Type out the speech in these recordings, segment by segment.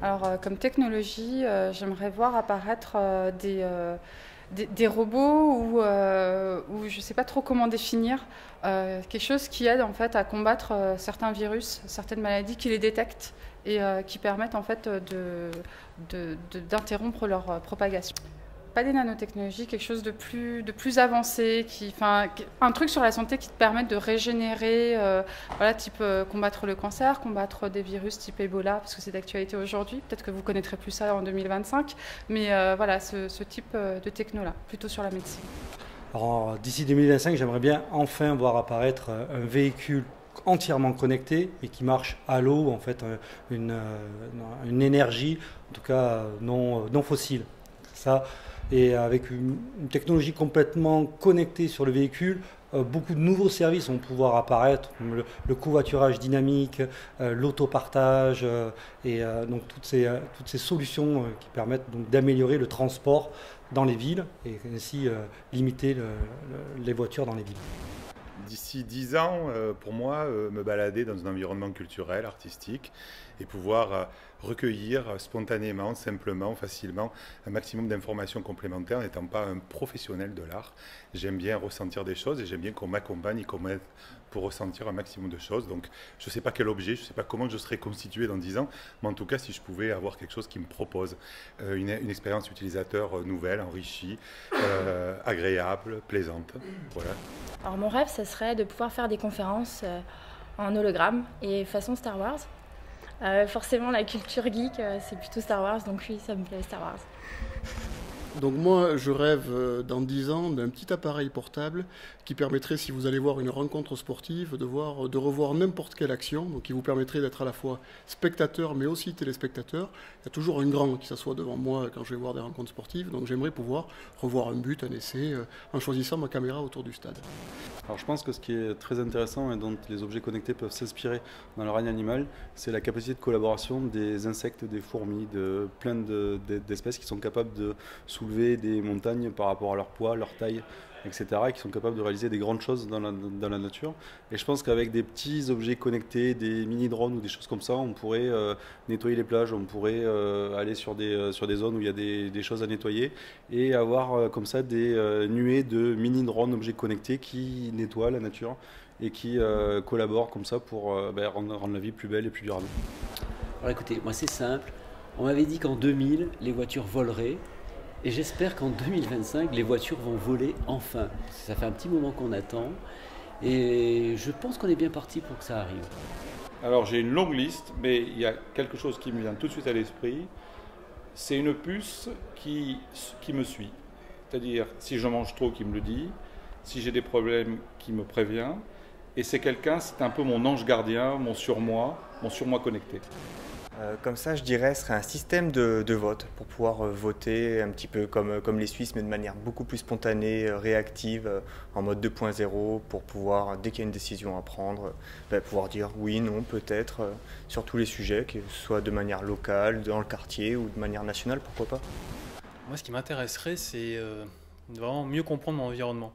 Alors, comme technologie, j'aimerais voir apparaître des robots ou je ne sais pas trop comment définir, quelque chose qui aide en fait à combattre certains virus, certaines maladies, qui les détectent et qui permettent en fait d'interrompre leur propagation. Pas des nanotechnologies, quelque chose de plus avancé, un truc sur la santé qui te permette de régénérer, voilà, type combattre le cancer, combattre des virus type Ebola, parce que c'est d'actualité aujourd'hui. Peut-être que vous connaîtrez plus ça en 2025, mais voilà, ce type de techno-là, plutôt sur la médecine. Alors, d'ici 2025, j'aimerais bien enfin voir apparaître un véhicule entièrement connecté et qui marche à l'eau, en fait, une énergie, en tout cas non fossile. Ça, et avec une technologie complètement connectée sur le véhicule, beaucoup de nouveaux services vont pouvoir apparaître, comme le covoiturage dynamique, l'autopartage, donc toutes ces solutions qui permettent donc d'améliorer le transport dans les villes et ainsi limiter les voitures dans les villes. D'ici 10 ans, pour moi, me balader dans un environnement culturel, artistique, et pouvoir recueillir spontanément, simplement, facilement, un maximum d'informations complémentaires, n'étant pas un professionnel de l'art. J'aime bien ressentir des choses et j'aime bien qu'on m'accompagne et qu'on m'aide pour ressentir un maximum de choses. Donc, je ne sais pas quel objet, je ne sais pas comment je serai constitué dans 10 ans, mais en tout cas, si je pouvais avoir quelque chose qui me propose une expérience utilisateur nouvelle, enrichie, agréable, plaisante. Voilà. Alors mon rêve, ce serait de pouvoir faire des conférences en hologramme et façon Star Wars. Forcément, la culture geek, c'est plutôt Star Wars, donc oui, ça me plaît Star Wars. Donc moi, je rêve dans 10 ans d'un petit appareil portable qui permettrait, si vous allez voir une rencontre sportive, de revoir n'importe quelle action, donc qui vous permettrait d'être à la fois spectateur mais aussi téléspectateur. Il y a toujours un grand qui s'assoit devant moi quand je vais voir des rencontres sportives, donc j'aimerais pouvoir revoir un but, un essai, en choisissant ma caméra autour du stade. Alors je pense que ce qui est très intéressant et dont les objets connectés peuvent s'inspirer dans leur règne animal, c'est la capacité de collaboration des insectes, des fourmis, de plein d'espèces qui sont capables de soulever des montagnes par rapport à leur poids, leur taille, etc. et qui sont capables de réaliser des grandes choses dans la nature. Et je pense qu'avec des petits objets connectés, des mini-drones ou des choses comme ça, on pourrait nettoyer les plages, on pourrait aller sur des zones où il y a des choses à nettoyer et avoir comme ça des nuées de mini-drones, objets connectés qui nettoient la nature et qui collaborent comme ça pour rendre la vie plus belle et plus durable. Alors écoutez, moi c'est simple, on m'avait dit qu'en 2000 les voitures voleraient. Et j'espère qu'en 2025, les voitures vont voler enfin. Ça fait un petit moment qu'on attend. Et je pense qu'on est bien parti pour que ça arrive. Alors j'ai une longue liste, mais il y a quelque chose qui me vient tout de suite à l'esprit. C'est une puce qui me suit. C'est-à-dire, si je mange trop, qui me le dit. Si j'ai des problèmes, qui me prévient. Et c'est un peu mon ange gardien, mon surmoi connecté. Comme ça, je dirais, ce serait un système de vote pour pouvoir voter un petit peu comme les Suisses, mais de manière beaucoup plus spontanée, réactive, en mode 2.0, pour pouvoir, dès qu'il y a une décision à prendre, pouvoir dire oui, non, peut-être, sur tous les sujets, que ce soit de manière locale, dans le quartier ou de manière nationale, pourquoi pas. Moi, ce qui m'intéresserait, c'est de vraiment mieux comprendre mon environnement.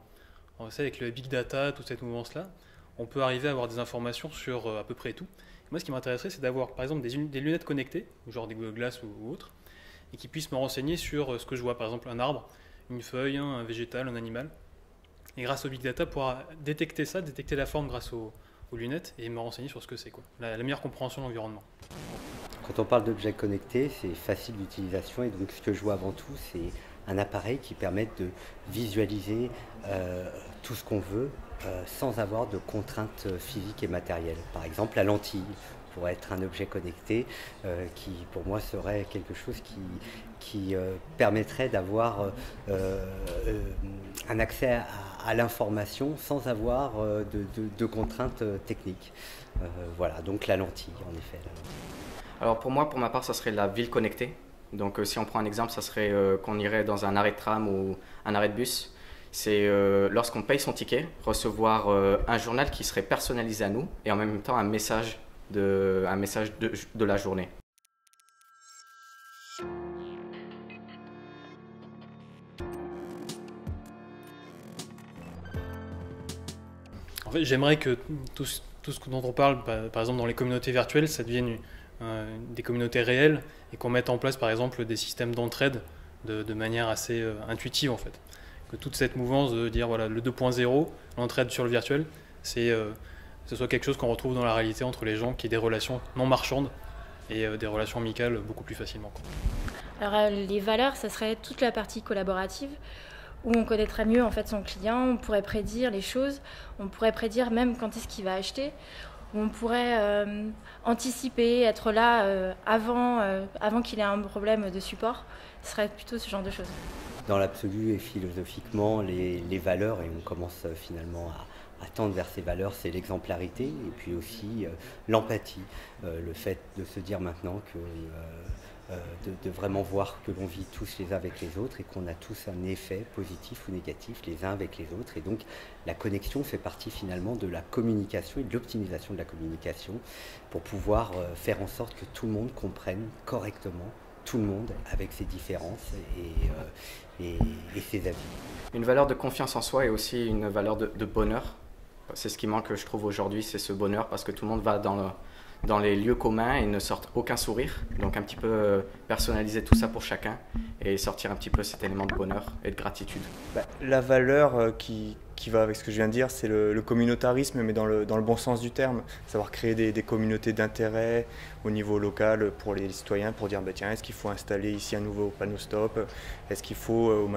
On sait, avec le big data, toute cette mouvance-là, on peut arriver à avoir des informations sur à peu près tout. Moi, ce qui m'intéresserait, c'est d'avoir, par exemple, des lunettes connectées, genre des Google Glass ou autres, et qui puissent me renseigner sur ce que je vois, par exemple un arbre, une feuille, un végétal, un animal. Et grâce au big data, pouvoir détecter ça, détecter la forme grâce aux lunettes, et me renseigner sur ce que c'est, quoi. La meilleure compréhension de l'environnement. Quand on parle d'objets connectés, c'est facile d'utilisation, et donc ce que je vois avant tout, c'est un appareil qui permet de visualiser tout ce qu'on veut sans avoir de contraintes physiques et matérielles. Par exemple, la lentille pourrait être un objet connecté qui, pour moi, serait quelque chose qui permettrait d'avoir un accès à l'information sans avoir de contraintes techniques. Voilà, donc la lentille, en effet. La lentille. Alors pour moi, pour ma part, ça serait la ville connectée. Donc si on prend un exemple, ça serait qu'on irait dans un arrêt de tram ou un arrêt de bus. C'est lorsqu'on paye son ticket, recevoir un journal qui serait personnalisé à nous et en même temps un message de la journée. En fait, j'aimerais que tout ce dont on parle, par exemple dans les communautés virtuelles, ça devienne des communautés réelles et qu'on mette en place par exemple des systèmes d'entraide de manière assez intuitive en fait. Que toute cette mouvance de dire voilà, le 2.0, l'entraide sur le virtuel, que ce soit quelque chose qu'on retrouve dans la réalité entre les gens, qui aient des relations non marchandes et des relations amicales beaucoup plus facilement. Alors les valeurs, ça serait toute la partie collaborative où on connaîtrait mieux en fait son client, on pourrait prédire les choses, on pourrait prédire même quand est-ce qu'il va acheter, on pourrait anticiper, être là avant qu'il ait un problème de support. Ce serait plutôt ce genre de choses. Dans l'absolu et philosophiquement, les valeurs, et on commence finalement à tendre vers ces valeurs, c'est l'exemplarité et puis aussi l'empathie, le fait de se dire maintenant que de vraiment voir que l'on vit tous les uns avec les autres et qu'on a tous un effet positif ou négatif les uns avec les autres. Et donc la connexion fait partie finalement de la communication et de l'optimisation de la communication pour pouvoir faire en sorte que tout le monde comprenne correctement tout le monde avec ses différences et ses avis. Une valeur de confiance en soi et aussi une valeur de bonheur. C'est ce qui manque, je trouve, aujourd'hui, c'est ce bonheur parce que tout le monde va dans les lieux communs et ne sortent aucun sourire. Donc un petit peu personnaliser tout ça pour chacun et sortir un petit peu cet élément de bonheur et de gratitude. La valeur qui va avec ce que je viens de dire, c'est le communautarisme, mais dans le bon sens du terme. Savoir créer des communautés d'intérêt au niveau local pour les citoyens, pour dire tiens, est-ce qu'il faut installer ici un nouveau panneau stop? Est-ce qu'il faut,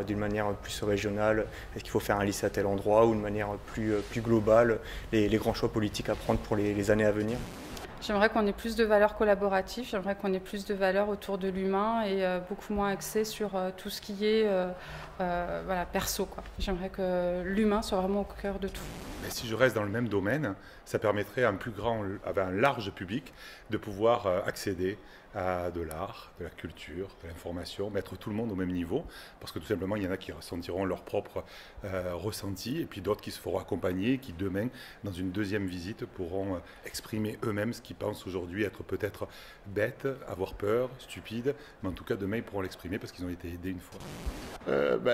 d'une manière plus régionale, est-ce qu'il faut faire un lycée à tel endroit, ou d'une manière plus globale, les grands choix politiques à prendre pour les années à venir? J'aimerais qu'on ait plus de valeurs collaboratives, j'aimerais qu'on ait plus de valeurs autour de l'humain et beaucoup moins axé sur tout ce qui est perso, quoi. J'aimerais que l'humain soit vraiment au cœur de tout. Mais si je reste dans le même domaine, ça permettrait à un large public de pouvoir accéder à de l'art, de la culture, de l'information, mettre tout le monde au même niveau, parce que tout simplement, il y en a qui ressentiront leur propre ressenti, et puis d'autres qui se feront accompagner, qui demain, dans une deuxième visite, pourront exprimer eux-mêmes ce qu'ils pensent aujourd'hui être peut-être bête, avoir peur, stupide, mais en tout cas, demain, ils pourront l'exprimer parce qu'ils ont été aidés une fois.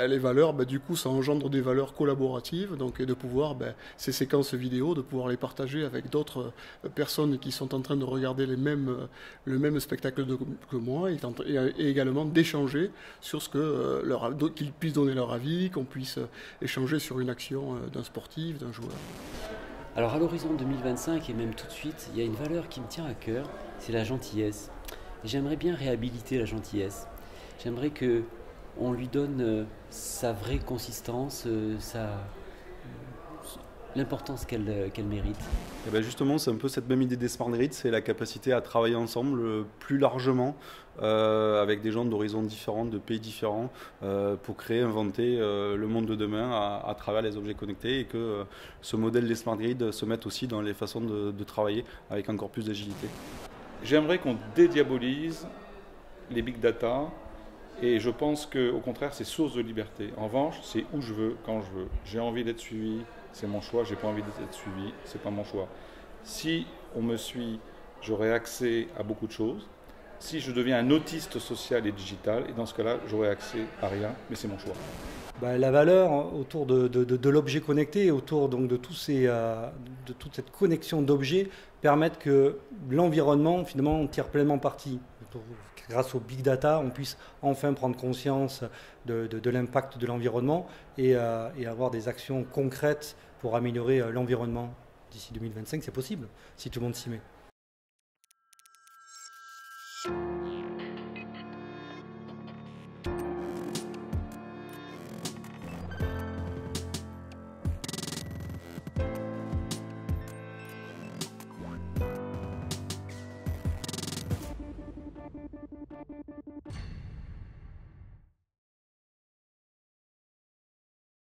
Les valeurs, du coup, ça engendre des valeurs collaboratives, donc et de pouvoir, ces séquences vidéo, de pouvoir les partager avec d'autres personnes qui sont en train de regarder le même spectacle que moi, et également d'échanger sur ce que qu'ils puissent donner leur avis, qu'on puisse échanger sur une action d'un sportif, d'un joueur. Alors à l'horizon 2025 et même tout de suite, il y a une valeur qui me tient à cœur, c'est la gentillesse. Et j'aimerais bien réhabiliter la gentillesse. J'aimerais que on lui donne sa vraie consistance, l'importance qu'elle mérite. Et justement, c'est un peu cette même idée des Smart Grids, c'est la capacité à travailler ensemble plus largement avec des gens d'horizons différents, de pays différents, pour créer, inventer le monde de demain à travers les objets connectés, et que ce modèle des Smart Grids se mette aussi dans les façons de travailler avec encore plus d'agilité. J'aimerais qu'on dédiabolise les big data. Et je pense qu'au contraire, c'est source de liberté. En revanche, c'est où je veux, quand je veux. J'ai envie d'être suivi, c'est mon choix. J'ai pas envie d'être suivi, c'est pas mon choix. Si on me suit, j'aurai accès à beaucoup de choses. Si je deviens un autiste social et digital, et dans ce cas-là, j'aurai accès à rien, mais c'est mon choix. La valeur autour de l'objet connecté et autour donc de toute cette connexion d'objets permettent que l'environnement finalement tire pleinement parti. Grâce au big data, on puisse enfin prendre conscience de l'impact de l'environnement et avoir des actions concrètes pour améliorer l'environnement d'ici 2025. C'est possible si tout le monde s'y met.